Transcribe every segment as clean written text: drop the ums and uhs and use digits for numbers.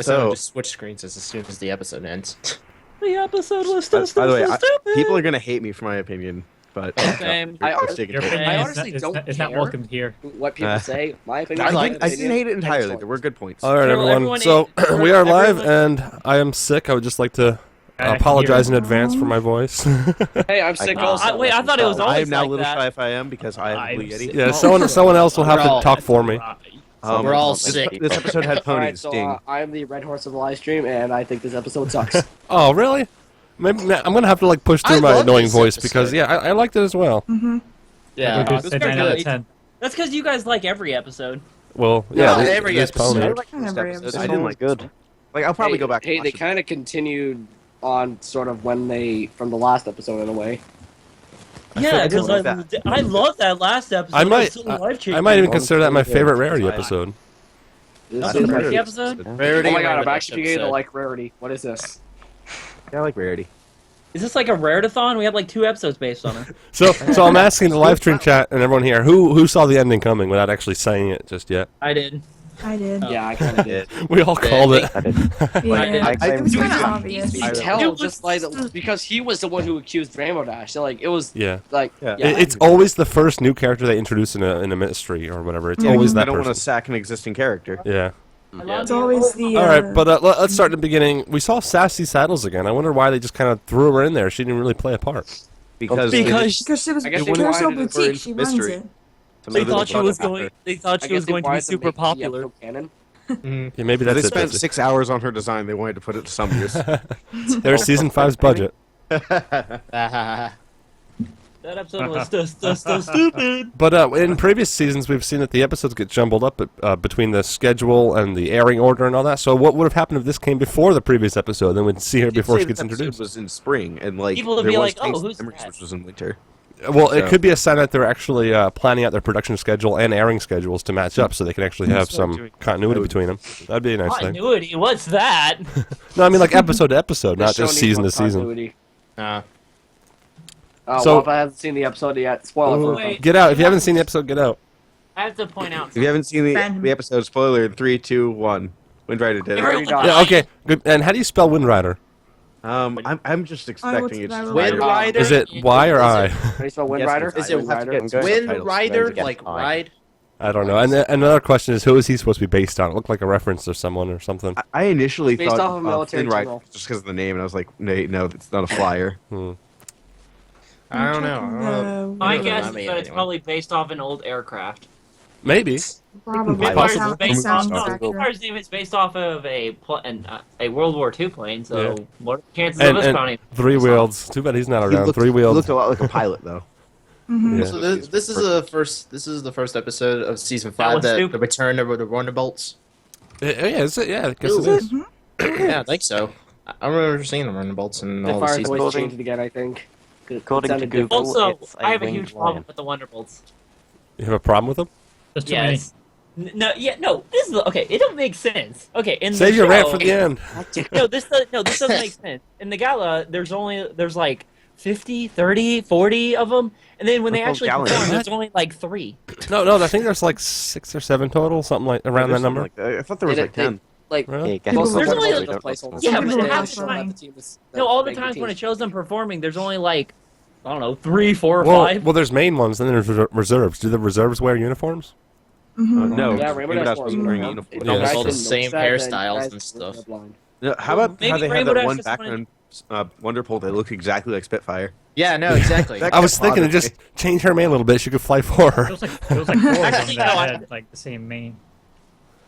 So just switch screens as soon as the episode ends. The episode was still By the way, stupid. people are gonna hate me for my opinion, but Same. I honestly don't is not care. welcome here. What people say, my opinion. I didn't hate it entirely. There were good points. All right, everyone. So we are live, and I am sick. I would just like to apologize in advance for my voice. Hey, I'm sick also. Wait, I thought it was I always am now like Little that. Shy if I am because I am Blue Yeti. Yeah, someone else will have to talk for me. We're all sick. This episode had ponies. Alright, so I'm the red horse of the live stream, and I think this episode sucks. Oh, really? Maybe I'm gonna have to like push through I my love annoying this voice episode. because I liked it as well. Yeah, It was it's a 9 very out of good. 10. That's because you guys like every episode. Well, Not yeah, every this episode. pony. This episode. I I didn't like good. Like I'll probably Hey, go back. Hey, and they watch it. kind of continued on sort of when they from the last episode in a way. Yeah, didn't because like I love that last episode. I It was might, so life-changing. I might even consider that my favorite Rarity episode. This the is Rarity like- episode? Rarity Oh my god, Rarity I'm actually beginning to episode. like Rarity. What is this? Yeah, I like Rarity. Is this like a Rarity-thon? We have like 2 episodes based on it. So I'm asking the live stream chat and everyone here who saw the ending coming without actually saying it just yet. I did. I did. Yeah, I kind of did. We all called it. I did. Yeah. I It's claimed kind of obvious. You tell just like because he was the one who accused Rainbow Dash. So like it was Yeah. like Yeah. It's always the first new character they introduce in a mystery or whatever. It's always I that don't want to person. sack an existing character. Yeah. It's always the. All right, but let's start in the beginning. We saw Sassy Saddles again. I wonder why they just kind of threw her in there. She didn't really play a part. Because because she was I guess they Carousel wanted it for Boutique, she runs mystery. it. They thought she was going. They thought I she was guess they going to be wanted super make the popular. episode canon. Yeah, maybe they that's it. spent Betsy. 6 hours on her design. They wanted to put it to some use. There's season 5's budget. That episode was so stupid. But in previous seasons, we've seen that the episodes get jumbled up between the schedule and the airing order and all that. So what would have happened if this came before the previous episode? Then we'd see her before she gets introduced. Was in spring, and like People would there be was like, "Oh, Taste who's Memories, that?" which was in winter. Well, it So- could be a sign that they're actually planning out their production schedule and airing schedules to match up, so they can actually have some continuity between them. That'd be a nice thing. Continuity. What's that? No, I mean like episode to episode, not This just show needs season more to season. continuity. Uh, So- Well, if I haven't seen the episode yet, spoiler for Wait. Get out! If you haven't seen the episode, get out. I have to point out. If you haven't seen Ban. the episode, spoiler in 3, 2, 1. Windrider did Already it. done. Yeah, okay, good. And how do you spell Windrider? I'm just expecting it. that? Wind Rider. Is it Y or I? How do you spell Wind Yes, Rider? it's- Is it we'll have to get into Wind subtitles. Rider? Again, Like I. ride? I don't know. And another question is, who is he supposed to be based on? It looked like a reference to someone or something. I initially Based thought off of military Wind Rider general. just because of the name, and I was like, no, it's not a flyer. I don't know. My Yeah, guess I is mean, that it's anyway. probably based off an old aircraft. Maybe. Probably. Vampires possible. is based off. Sounds accurate. Vampire's name is based off of a World War II plane. So Yeah. what are the chances of And, us and finding? 3-wheeled. Too bad he's not around. He 3-wheeled. looked a lot like a pilot, though. Yeah. So this is the first. This is the first episode of season That 5. was The stupid. return of the Wonderbolts. Yeah, is it? Yeah, I guess it is. Yeah, I think so. I remember seeing the Wonderbolts in The all the fire's seasons. voice According- changed again, I think. According to Sounded good. Google, Also, it's I have a winged huge problem lion. with the Wonderbolts. You have a problem with him? There's too many. No. This is okay. It don't make sense. Okay, in Save the your show, rant for the end. This doesn't make sense. In the gala, there's like 50, 30, 40 of them, and then when they Those actually galleons. perform, there's only like 3. No, I think there's like 6 or 7 total, something like around that There's number. something like that. I thought there was They- like 10. Like, Really? Yeah, guess most of There's the only- Wonderbolts are placeholders. Yeah, but They it don't has show that one. the team is- No, all the that times when it team's- shows them performing, there's only like I don't know 3, 4, or Well, 5. there's main ones, and then there's reserves. Do the reserves wear uniforms? No, Yeah, Rainbow Dash Dash was wasn't wearing a wearing uniform. Yeah, Almost that's all the true. same hairstyles and stuff. How about Maybe how they had Rainbow that Dash one just wanted- background Wonderbolt that looked exactly like Spitfire? Yeah, no, exactly. That I was kept thinking to bothering just change her main a little bit. She could fly for her. It was like 4 of them Actually, that no, I- had like the same main.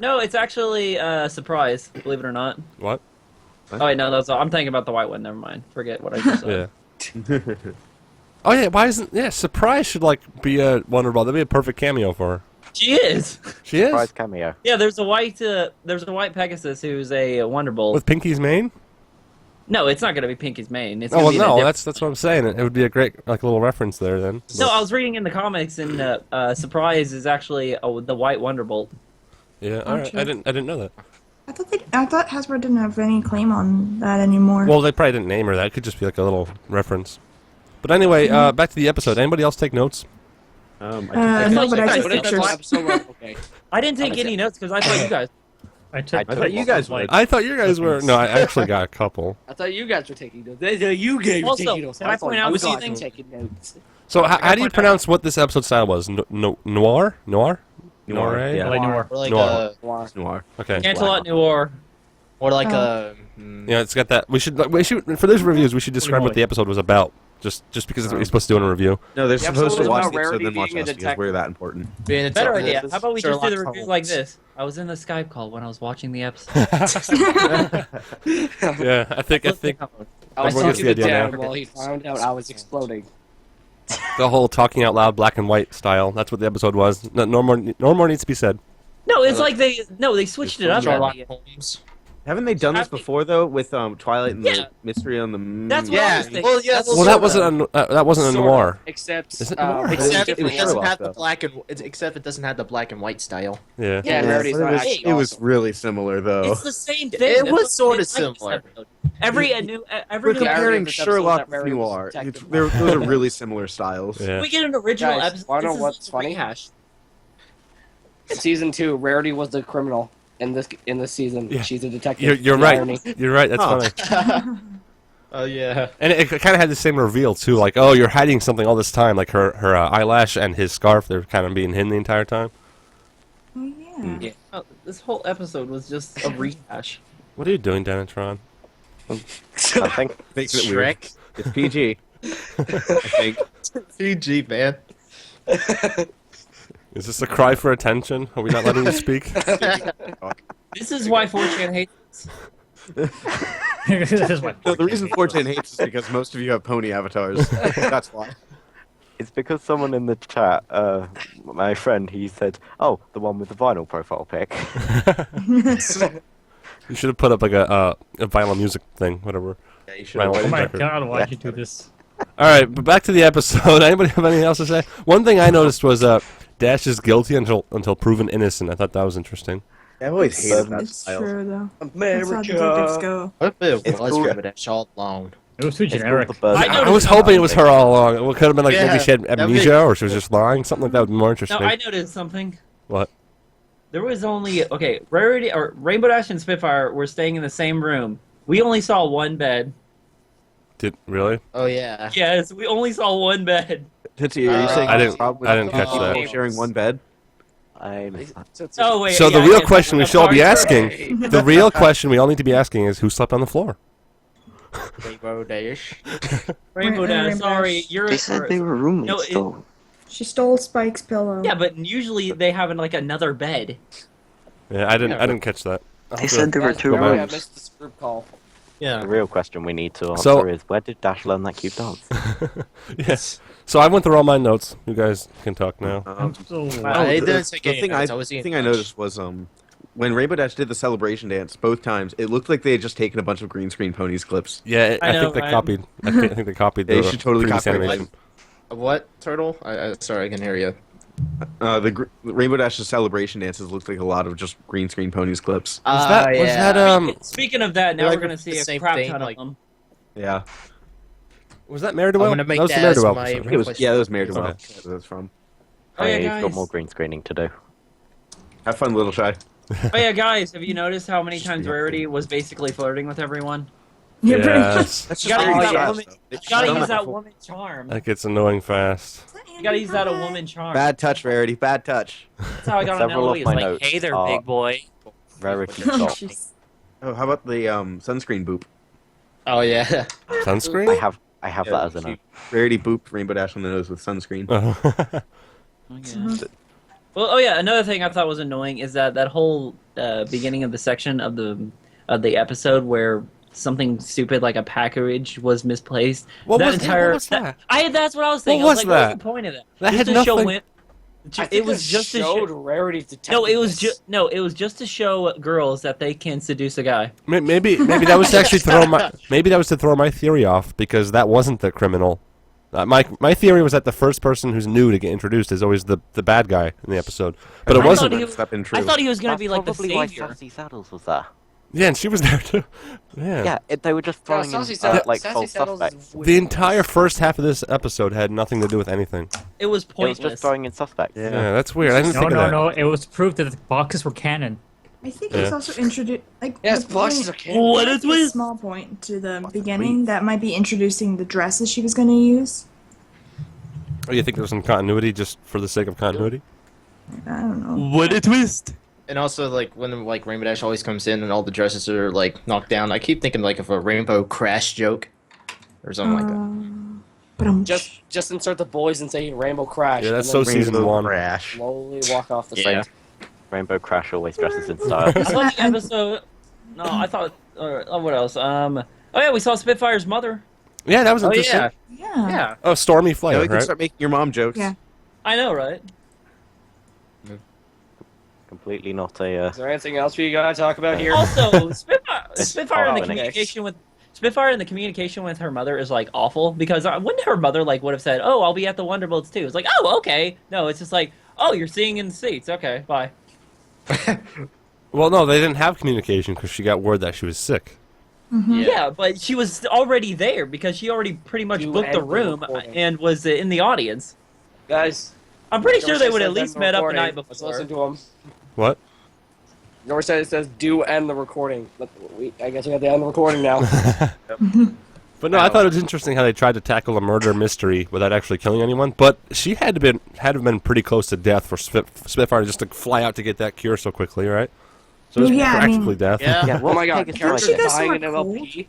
No, it's actually a surprise. Believe it or not. What? Oh wait, no, I'm thinking about the white one. Never mind. Forget what I just said. Yeah. Oh yeah, why isn't Surprise should like be a Wonderbolt. That'd be a perfect cameo for her. She is. She is Surprise cameo. Yeah, there's a white Pegasus who's a Wonderbolt. with Pinky's mane. No, it's not gonna be Pinky's main. It's Oh gonna well, be in a no, different- that's what I'm saying. It would be a great like little reference there then. No, I was reading in the comics, and Surprise is actually the white Wonderbolt. Yeah, all right. Gotcha. I didn't know that. I thought Hasbro didn't have any claim on that anymore. Well, they probably didn't name her that. It could just be like a little reference. But anyway, back to the episode. Anybody else take notes? I no, but I like took you guys pictures. watched Episode one, okay. I didn't take any notes because I thought you guys. I took. I thought you guys would. I thought you guys were. No, I actually got a couple. I thought you guys were taking notes. You guys were Also, taking notes. can I point out was something? taking notes. So how do you pronounce what this episode style was? Noir? Noir? Noir, Noir? yeah. Like Noir. Or like Noir. Noir. Noir. Okay. Cantalot Noir. or like Yeah, it's got that. We should for those reviews. We should describe what the episode was about. Just because it's what you're supposed to do in a review. No, they're The supposed episode to was watch about the episode Rarity then watch being a us because detective. we're that important. being a Better detective. idea. How about we just do the Sherlock review like Holmes. this? I was in the Skype call when I was watching the episode. Yeah, I think I was Everyone gets talking the to idea Dan now. while he found out I was exploding. the whole talking out loud black and white style. That's what the episode was. No more needs to be said. No, it's like they switched it up. Sherlock at the end. Holmes. Haven't they done this Happy- before though with Twilight and Yeah. the Mystery on the Moon? That's what I was thinking. Well, yeah. Well, that wasn't a Sorta. noir. Except, Is it noir? Except It it was doesn't Sherlock, have the though. black and except it doesn't have the black and white style. Yeah. yeah, Rarity's But not it was, actually it was awesome. really similar though. It's the same thing. It That's was what sorta I like this similar. episode. Every We're new Rarity comparing was Sherlock episode that with Rarity was Noir. detective. Those are really similar styles. Yeah. we get an original Guys, episode. wanna know This is what's like a funny? rehash. In season 2, Rarity was the criminal in this season. Yeah. She's a detective. You're The right. irony. You're right. That's Huh. funny. Oh yeah. And it kind of had the same reveal too. Like, oh, you're hiding something all this time. Like her eyelash and his scarf. They're kind of being hidden the entire time. Oh, yeah. Yeah. Oh, this whole episode was just a rehash. What are you doing, Danatron? Nothing. Makes it weird. Shrek. It's PG. I think. PG man. Is this a cry for attention? Are we not letting you speak? This is why 4chan hates us. This is my No, the reason 4chan hates is because most of you have pony avatars. That's why. It's because someone in the chat, my friend, he said, "Oh, the one with the vinyl profile pic." You should have put up like a vinyl music thing, whatever. Yeah, you should Vinyl Oh my record. god, why'd you do this? All right, but back to the episode. Anybody have anything else to say? One thing I noticed was Dash is guilty until proven innocent. I thought that was interesting. I've always hated that It's style. true, though. That's how detectives go. What if it It's was cool. Rabbit all alone? It was too It's called generic. the bird. I I noticed was hoping it was her all along. It could have been like maybe Yeah, she had that'd amnesia be- or she was just lying. Something like that would be more No, interesting. I noticed something. What? There was only Rarity or Rainbow Dash and Spitfire were staying in the same room. We only saw one bed. Did really? Oh yeah. Yes, we only saw one bed. Titsy, are you saying I there's didn't- a problem with I didn't catch people that. sharing one bed? I missed that. Oh wait. So the yeah, real yeah, question we that's should all be hard. asking, the real question we all need to be asking is who slept on the floor? Rainbow Dash. Rainbow Rainbow Dash. Dash. Sorry, you're. They said they were roommates, No, it- though. She stole Spike's pillow. Yeah, but usually they have like another bed. Yeah, I didn't catch that. They said there were Guys, two Rarity, I rooms. missed this group call. Yeah. The real question we need to answer So- is, where did Dash learn that cute dance? Yes. So I went through all my notes. You guys can talk now. I'm so. It didn't take the any thing notes. I, I was the eating thing I lunch. noticed was when Rainbow Dash did the celebration dance both times, it looked like they had just taken a bunch of green screen ponies clips. Yeah, I I know, think they right? copied. I think they copied They the should totally previous copy it. animation. What turtle? Sorry, I can hear you. The Rainbow Dash's celebration dances looked like a lot of just green screen ponies clips. Was that Speaking of that, now Like, we're gonna the see a same crap thing, ton like- of them. Yeah, was that Meridwell? I'm gonna make that was the that as Meridwell my- episode, it was. Question. Yeah, that was Married to Well. Okay. That's where that's from. Oh yeah, He's got guys. more green screening to do. Have fun, little shy. Oh yeah, guys. Have you noticed how many times Rarity was basically flirting with everyone? Yeah, pretty much. Yes. That's You gotta very use that fast, woman- though. You gotta She's use done that before. woman charm. That gets annoying fast. You gotta use that a woman charm. Bad touch, Rarity. Bad touch. That's how I got on Several of Eloise. my Like, notes hey there, are- big boy. Rarity Oh, stop. jeez. Oh, how about the sunscreen boop? Oh yeah. Sunscreen? I have that as a note. Rarity booped Rainbow Dash on the nose with sunscreen. Oh. Well, oh yeah. Another thing I thought was annoying is that whole beginning of the section of the episode where something stupid like a package was misplaced. What that was entire, what was that? That's what I was thinking. What I was was like, that? what's the point of that? That Just had to show nothing- women. I It think was it just to showed show. Rarity's detective. No, it was just to show girls that they can seduce a guy. Maybe that was to actually throw my theory off because that wasn't the criminal. My theory was that the first person who's new to get introduced is always the bad guy in the episode, but it I wasn't. thought he- Step in true. I thought he was gonna That's be like the probably why savior. Sassy Saddles was there. Yeah, and she was there too. Yeah. Yeah, they were just throwing in, Sassy Saddles, like, Sassy false Saddles suspects. is The entire first half of this episode had nothing to do with anything. It was It was pointless. just throwing in suspects. Yeah, that's weird. I didn't No, think of no, that. no. It was proof that the boxes were canon. I think it's Yeah. also introduced. Like, Yes, the boxes point- are candy. What is a with? small point to the beginning that might be introducing the dresses she was going to use. Oh, you think there's some continuity just for the sake of continuity? I don't know. What a twist! And also, like, when, like, Rainbow Dash always comes in and all the dresses are, like, knocked down, I keep thinking, like, of a Rainbow Crash joke. Or something like that. But Just insert the boys and say Rainbow Crash. Yeah, that's and so then season 1. Crash. slowly walk off the Yeah. site. Rainbow Crash always dresses in style. I saw the episode. No, I thought. What else? Oh yeah, we saw Spitfire's mother. Yeah, that was Oh interesting. yeah, yeah. yeah. Oh, Stormy Now Flight, we can right? start making your mom jokes. Yeah. I know, right? Completely not a. Is there anything else we gotta talk about here? Also, Spitfire in the Oh, communication with Spitfire in the communication with her mother is like awful because wouldn't her mother like would have said, "Oh, I'll be at the Wonderbolts too." It's like, "Oh, okay." No, it's just like, "Oh, you're seeing in the seats. Okay, bye." Well, no, they didn't have communication because she got word that she was sick. Yeah, but she was already there because she already pretty much You booked the had the room recording. and was in the audience. Guys, I'm pretty sure they Norris would at says least end met up the recording. night Let's before. listen to him. What? Norris said it says do end the recording. I guess we have to end the recording now. But no, I thought it was interesting how they tried to tackle a murder mystery without actually killing anyone. But she had to have been pretty close to death for Spitfire just to fly out to get that cure so quickly, right? So it was Well, yeah, I practically mean- death. Yeah. Yeah, Oh my god, Pegasus characters She does dying in somewhere cool. MLP.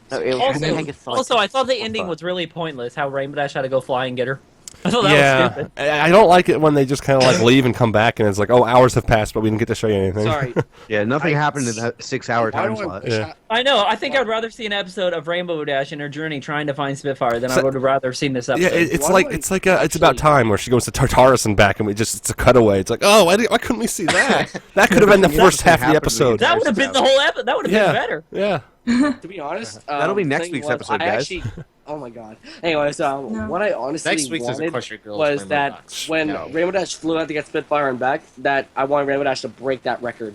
No, it was Also, Pegasus. also, I thought the ending was really pointless. How Rainbow Dash had to go fly and get her. I thought that was Yeah, stupid. I don't like it when they just kind of like leave and come back, and it's like, oh, hours have passed, but we didn't get to show you anything. Sorry. Yeah, nothing happened in that 6-hour Why time do I slot. wish Yeah. I know. I think I'd rather see an episode of Rainbow Dash and her journey trying to find Spitfire than I So- would have rather seen this Yeah, episode. it's Why like do I it's about actually- time where she goes to Tartarus and back, and it's a cutaway. It's like, oh, why couldn't we see that? That could have been the Nothing first half of the happened episode. that would have been the whole episode. That would have Yeah, been better. yeah. To be honest, That'll be next thing week's was, episode, I guys. Actually, oh my god. Anyways, what I honestly Next week's is wanted Aquatic Girls was Rainbow that Dash. when No. Rainbow Dash flew out to get Spitfire and back, that I wanted Rainbow Dash to break that record.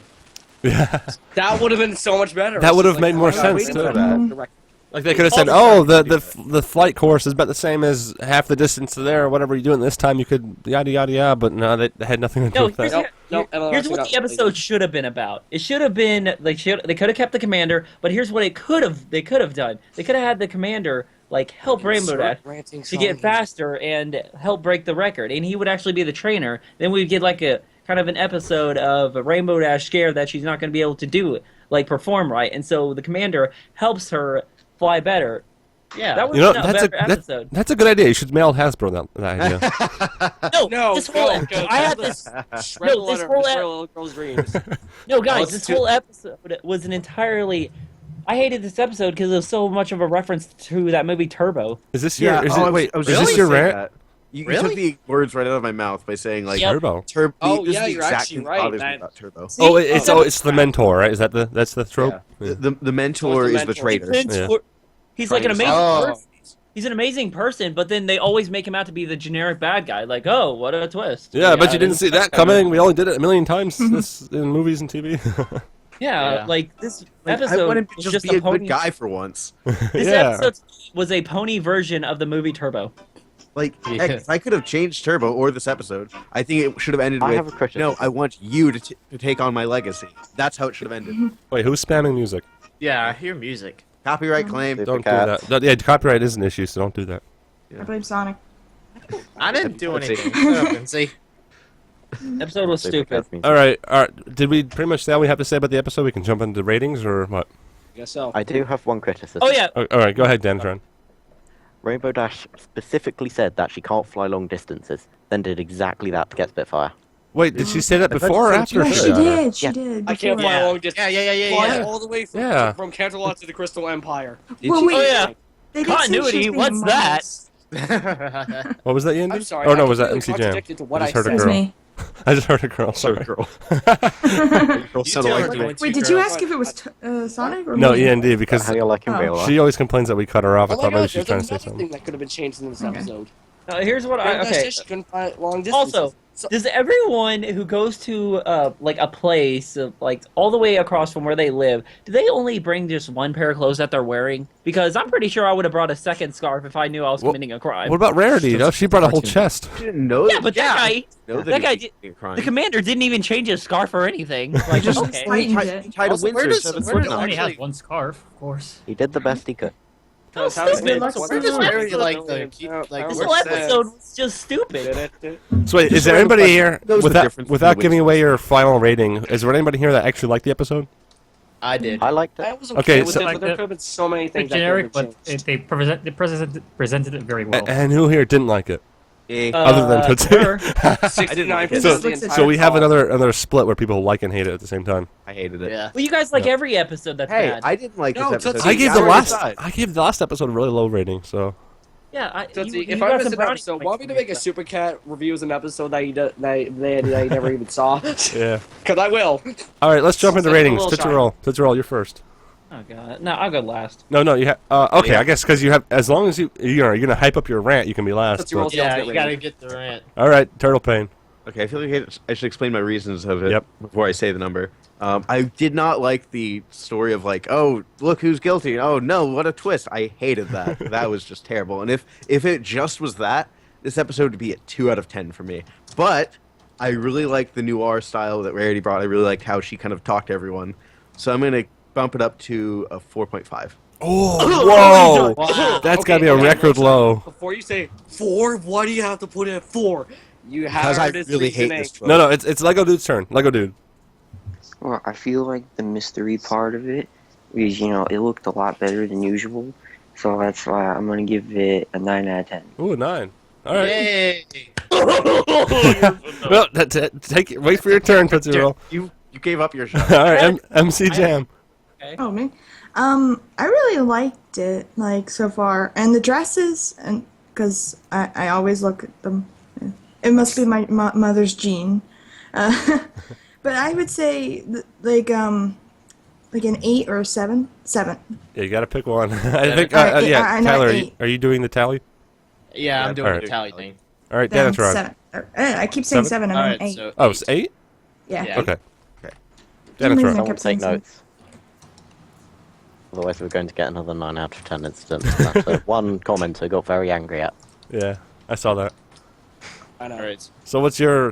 Yeah. That would have been so much better. That It's would just have made more oh my God, sense, waiting too. for that record. Like they could have said, All oh, the the flight course is about the same as half the distance to there, or whatever you're doing this time. You could yada yada yada, but no, they had nothing to do No, with here's, that. here's what the episode should have been about. It should have been like they could have kept the commander, but here's what they could have done. They could have had the commander like help Rainbow Dash to get faster and help break the record, and he would actually be the trainer. Then we'd get like a kind of an episode of a Rainbow Dash scared that she's not going to be able to do it, like perform right, and so the commander helps her fly better. Yeah. That would You know, have been a better episode. that's a good idea. You should mail Hasbro that idea. No, this whole I had this. Shred No, the this letter, whole destroy little girl's dreams. No, guys, it's this too- whole episode was an entirely. I hated this episode because it was so much of a reference to that movie Turbo. Is this your? Yeah, Is oh, it, wait, I was is just this your gonna say rant? that. You Really? took the words right out of my mouth by saying like Yep. Turbo. Turbo. Oh, this yeah, is the you're exact actually thing that right, bothers me man. about Turbo. See, Oh, it's the mentor, right? Is that that's the trope? Yeah. The mentor What's the is the mentor? traitor. Yeah. He's like an Train amazing yourself. person. He's an amazing person, but then they always make him out to be the generic bad guy. Like, oh, what a twist! Yeah, but you didn't see that coming. We only did it a million times Mm-hmm. this in movies and TV. Yeah, Yeah. like this Like, episode I want him was to just just be a pony. good guy for once. This Yeah. episode was a pony version of the movie Turbo. Like, Yeah. heck, if I could have changed Turbo or this episode, I think it should have ended I with, have a criticism. no, I want you to take on my legacy. That's how it should have ended. Wait, who's spamming music? Yeah, I hear music. Copyright claim. Super Don't do Cats. that. No, yeah, copyright is an issue, so don't do that. I blame Sonic. I didn't do Let's see. anything. Shut up and see. Episode was Super stupid. Cats means- All right. Did we pretty much say all we have to say about the episode? We can jump into ratings or what? I guess so. I do have one criticism. Oh yeah, All right, go ahead, Dantron. Rainbow Dash specifically said that she can't fly long distances, then did exactly that to get Spitfire. Wait, did she say that I thought before or you after? said Yeah, she she said did. She Yeah. did. I can't before. fly long distance. Fly Yeah. all the way from, Yeah. from Canterlot to the Crystal Empire. Well, she- wait, oh yeah. they did say she was Continuity, being what's that? modest. What was that, Yandy? I'm sorry. Oh no, I was that completely MC Jam? contradicted to what I I just heard a It was girl. me. I just heard a girl. Sorry. Girl. You sounded tell like her me. to went Wait, too did you girl. ask if it was Sonic or No, me? END because How do you like in Oh. real life? she always complains that we cut her off. I Oh my thought maybe God, she was there's trying to say another something. thing that could have been changed in this Okay. episode. Here's what I Rainbow Dash okay. said she couldn't fly long distances. Also, Does everyone who goes to like a place like all the way across from where they live, do they only bring just one pair of clothes that they're wearing? Because I'm pretty sure I would have brought a second scarf if I knew I was committing a crime. What about Rarity? No, she brought a whole chest. I didn't know Yeah, but that guy did. the commander didn't even change his scarf or anything. Like, just okay. tightened it. He tied a Also, where Windsor does- so the where foot does He not only actually- has one scarf, of course. He did the best he could. So How is stupid. it- Where does Rarity like the like This the whole worst episode was just stupid. So wait, is there random anybody question. here Knows the without difference without between giving the away your final rating? Is there anybody here that actually liked the episode? I did. I liked I it. was Okay, okay with so- it, but there could have been so many Pretty things that generic, could have but changed. they presented it very well. And who here didn't like it? Eh. Other than Tootsie. Sure. 69% So, of the entire so we have call. another split where people like and hate it at the same time. I hated it. Yeah. Well, you guys like Yeah. every episode that's Hey, bad. I didn't like No, this episode. Tootsie, I gave I the already last side. I gave the last episode a really low rating. So Yeah, Tootsie, you if got I missed some an brownie episode, points want me to for make a that. Super Cat reviews an episode that I never even saw? yeah. Because I will. All right, let's jump into It's a ratings. little Tootsie shy. Roll. Tootsie Roll, you're first. Oh god, no, I'll go last. No, you have. Okay, Yeah. I guess because you have. As long as you're gonna hype up your rant, you can be last. Tootsie but- Roll. Yeah, Get you gotta rated. get the rant. All right, Turtle Pain. Okay, I feel like I should explain my reasons of it Yep. before I say the number. I did not like the story of like, oh, look who's guilty. Oh no, what a twist! I hated that. That was just terrible. And if it just was that, this episode would be a 2 out of 10 for me. But I really liked the Noir style that Rarity brought. I really liked how she kind of talked to everyone. So I'm gonna bump it up to a 4.5. Oh, whoa! Wow. That's Okay, gotta be a okay, record listen, low. Before you say 4, why do you have to put it at 4? You have Because I this really hate reasoning. this trope. No, it's Lego Dude's turn. Lego Dude. Well, I feel like the mystery part of it is, it looked a lot better than usual. So that's why I'm going to give it a 9 out of 10. Ooh, a 9. All right. Yay! Well, wait for your turn, Tootsie Roll. You gave up your shot. All right, MC Jam. Oh me. I really liked it, like so far, and the dresses, and because I always look at them. It must be my mother's gene, but I would say like an 8 or a 7. 7. Yeah, you gotta pick one. I think. Alright, Yeah, I know Tyler, 8. are you doing the tally? Yeah, I'm doing Alright. the tally thing. All right, Then Danatron. 7. I keep saying 7. I mean Alright, 8. so Oh, it's 8. Yeah. Yeah. Okay. For some reason, I Danatron. kept Someone saying take 7. notes. Otherwise, we're going to get another 9 out of 10 incident. That's one commenter got very angry at. Yeah, I saw that. I know. Alright. So, what's your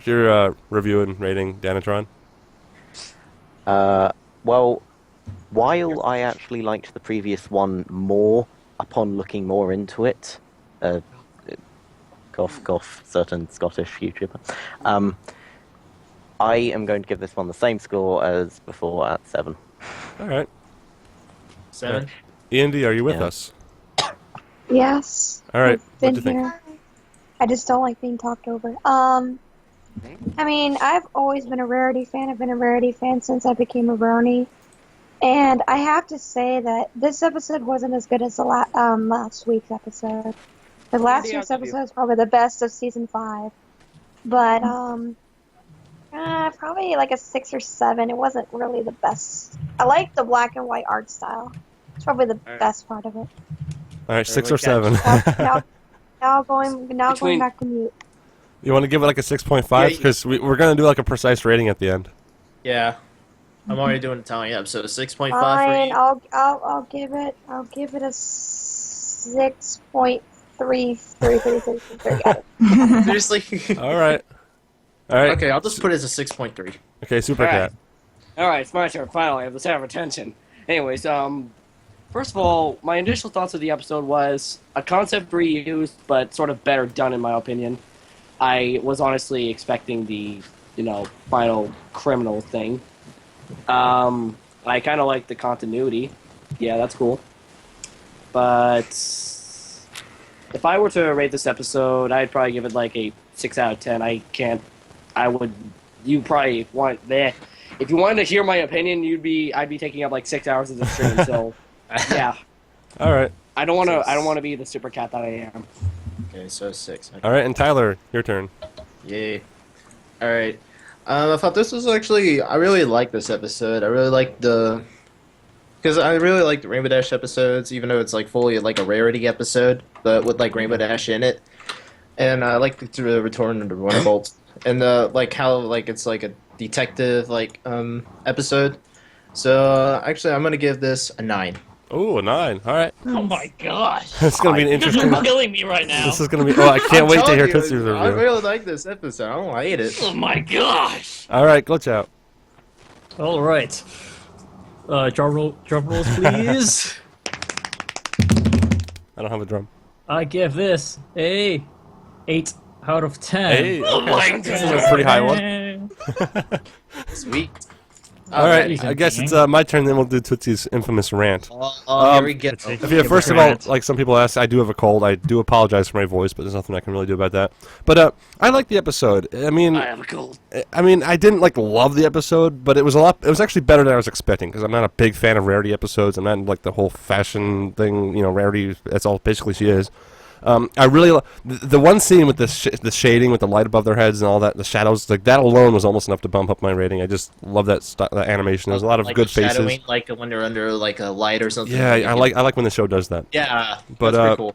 review and rating, Danatron? Well, while I actually liked the previous one more, upon looking more into it, certain Scottish YouTuber, I am going to give this one the same score as before at 7. All right. 7. Andy, are you with Yeah. us? Yes. All right. I've been What'd you think? here. I just don't like being talked over. I mean, I've always been a Rarity fan. I've been a Rarity fan since I became a Brony. And I have to say that this episode wasn't as good as the last week's episode. The last week's episode is probably the best of season 5. But, probably like a 6 or 7. It wasn't really the best. I like the black and white art style. It's probably the best part of it. All right, 6 or 7. Now going Between- back to mute. You want to give it like a 6.5 Yeah, because we're gonna do like a precise rating at the end. Yeah. I'm already doing the tally up, so 6.5 for Fine, you. I'll give it a 6.33333. Seriously? All right. All right. Okay, I'll just put it as a 6.3. Okay, Super All right. Cat. Alright, it's my turn. Finally, I have this have attention. Anyways, first of all, my initial thoughts of the episode was a concept reused, but sort of better done in my opinion. I was honestly expecting the, final criminal thing. I kind of like the continuity. Yeah, that's cool. But if I were to rate this episode, I'd probably give it like a 6 out of 10. You probably want that. If you wanted to hear my opinion, I'd be taking up like 6 hours of the stream. So, yeah, All right. I don't want to be the super cat that I am. Okay, so 6. Okay. All right, and Tyler, your turn. Yay. Alright. I thought this was actually... I really liked this episode. I really liked the... Because I really like the Rainbow Dash episodes, even though it's like fully like a Rarity episode, but with like Rainbow Dash in it. And I like the return of the Wonderbolts. and like how like it's like a detective like episode. So actually, I'm gonna give this a 9. Ooh, a 9. All right. Oh my gosh. It's gonna be an interesting. You're killing me right now. This is gonna be. Oh, I can't I'm wait to telling hear you, Tootsie's I review. really like this episode. I don't hate it. Oh my gosh. All right, glitch out. All right. Drum rolls, please. I don't have a drum. I give this a 8 out of 10. Hey, Oh okay. my This is a pretty high one. Sweet. All right, Easy, I guess gang. it's my turn. Then we'll do Tootsie's infamous rant. Here we go. First of all, like some people ask, I do have a cold. I do apologize for my voice, but there's nothing I can really do about that. But I like the episode. I mean, I have a cold. I mean, I didn't like love the episode, but it was a lot. It was actually better than I was expecting because I'm not a big fan of Rarity episodes. I'm not like the whole fashion thing. You know, Rarity. That's all basically she is. I really the one scene with the shading with the light above their heads and all that, the shadows, like that alone was almost enough to bump up my rating. I just love that that animation. There's a lot of like good shadowing, faces. like when they're under like a light or something. Yeah, I like when the show does that. Yeah, But that's pretty cool.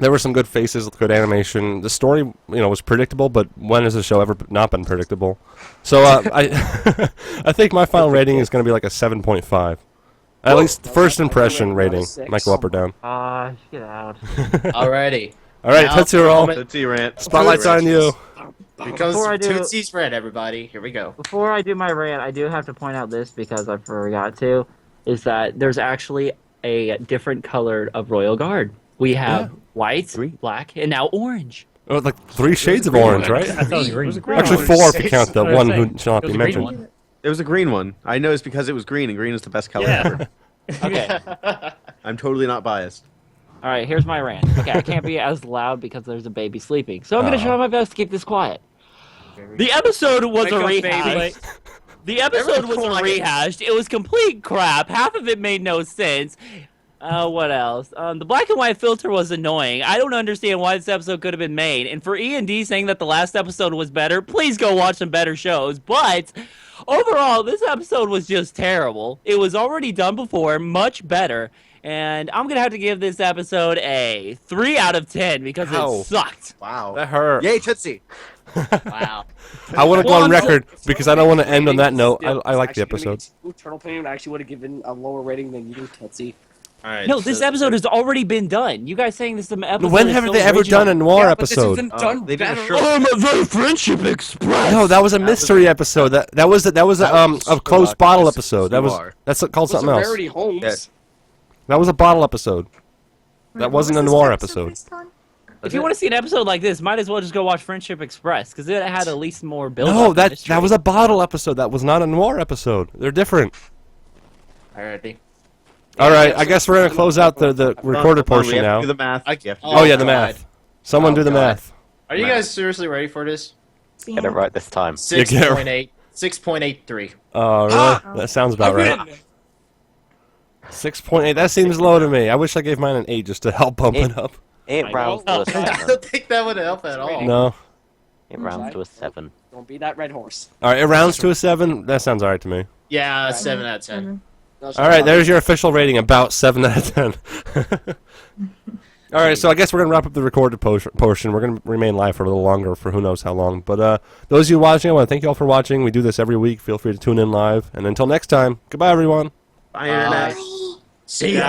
there were some good faces, good animation. The story, was predictable, but when has the show ever not been predictable? So I I think my final rating is going to be like a 7.5. At least first impression rating might go up or down. Get out. Alrighty. All right, Now Tootsie for a roll. moment. Tootsie rant. Spotlight's on you. Because Before I do- Tootsie's red, everybody. Here we go. Before I do my rant, I do have to point out this because I forgot to, is that there's actually a different color of Royal Guard. We have white, black, and now orange. Oh, like 3 shades of orange, right? I thought it was green. Actually, 4 if you count the I was one saying, who shall not it was be a green mentioned. one. It was a green one. I know it's because it was green, and green is the best color Yeah. ever. Okay. I'm totally not biased. All right, here's my rant. Okay, I can't be as loud because there's a baby sleeping, so I'm going to try my best to keep this quiet. The episode was Wake a up, rehash. baby. The episode was rehashed. It was complete crap. Half of it made no sense. What else? The black and white filter was annoying. I don't understand why this episode could have been made. And for E&D saying that the last episode was better, please go watch some better shows. But overall, this episode was just terrible. It was already done before, much better. And I'm going to have to give this episode a 3 out of 10 because Ow. it sucked. Wow. That hurt. Yay, Tootsie! Wow. I want to go Well, on I'm record because I don't want to end on that note. I like the Actually gonna episode. be Turtle opinion actually would have given a lower rating than you, Tootsie. Alright. No, this episode has already been done. You guys saying this episode When is have so they ever original. done a Noir Yeah, but this episode? isn't done they did a better. short- Oh, my Friendship Express. No, that was a mystery episode. That was a closed bottle episode. That's called Those something are else. Rarity Homes. Yeah. That was a bottle episode. That Wait, wasn't what a was Noir this episode. based on? If you want to see an episode like this, might as well just go watch Friendship Express because it had at least more build. No, that was a bottle episode. That was not a Noir episode. They're different. Alrighty. All right, I guess we're gonna close out the recorded Come on, we portion have to now. do the math. I- You have to do Oh yeah, the God. math. Someone Oh, do the God. math. Are you guys seriously ready for this? Get it right this time. 6.8. 6.83. Oh, really? That sounds about right. 6.8. That seems low to me. I wish I gave mine an 8 just to help bump it up. It rounds to a I 7. don't think that would help at all. No. It rounds to a 7. Don't be that red horse. All right, it rounds to a 7. That sounds all right to me. Yeah, 7 out of 10. All right, there's your official rating, about 7 out of 10. All right, so I guess we're going to wrap up the recorded portion. We're going to remain live for a little longer for who knows how long. But those of you watching, I want to thank you all for watching. We do this every week. Feel free to tune in live. And until next time, goodbye, everyone. Bye, Internet. See ya.